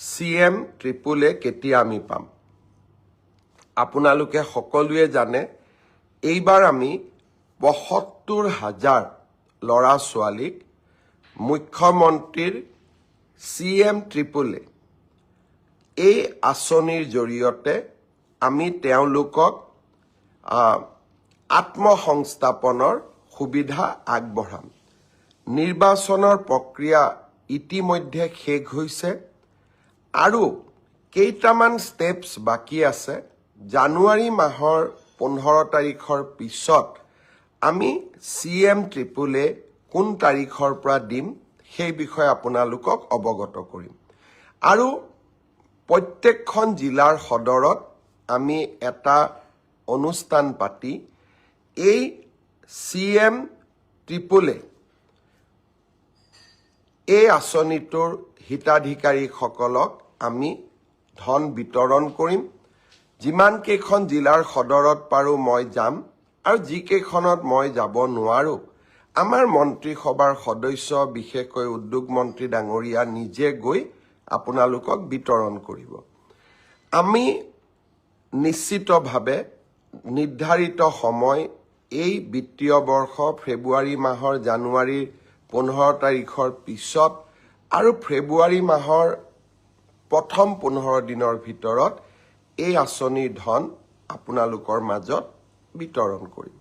CM AAA কেতিয়া আমি পাম আপোনালোকে সকলোৱে জানে এইবাৰ আমি ৭৫,০০০ ল'ৰা ছোৱালীক মুখ্যমন্ত্ৰীৰ CM AAA এই আঁচনিৰ জৰিয়তে আমি তেওঁলোকক আত্মসংস্থাপনৰ সুবিধা আগবঢ়াম নিৰ্বাচনৰ প্ৰক্ৰিয়া ইতিমধ্যে শেষ হৈছে আৰু কেইটামান ষ্টেপছ বাকি আছে জানুৱাৰী মাহৰ 15 তাৰিখৰ পিছত আমি CM AAA কোন তাৰিখৰ পৰা দিম সেই বিষয়ে আপোনালোকক অৱগত কৰিম আৰু প্ৰত্যেকখন জিলাৰ সদৰত আমি এটা অনুষ্ঠান পাতি এই CM AAA এই আঁচনিটোৰ হিতাধিকাৰীসকলক আমি ধন বিতৰণ কৰিম যিমান কেইখন জিলাৰ সদৰত পাৰো মই যাম আৰু যিকেইখনত মই যাব নোৱাৰো আমাৰ মন্ত্ৰীসভাৰ সদস্য বিশেষকৈ উদ্যোগ মন্ত্ৰী ডাঙৰীয়া নিজে গৈ আপোনালোকক বিতৰণ কৰিব আমি নিশ্চিতভাৱে নিৰ্ধাৰিত সময় এই বিত্তীয় বৰ্ষ ফেব্ৰুৱাৰী মাহৰ জানুৱাৰীৰ 15 তাৰিখৰ পিছত আৰু ফেব্ৰুৱাৰী মাহৰ প্ৰথম 15 দিনৰ ভিতৰত এই আঁচনিৰ ধন আপোনালোকৰ মাজত বিতৰণ কৰিম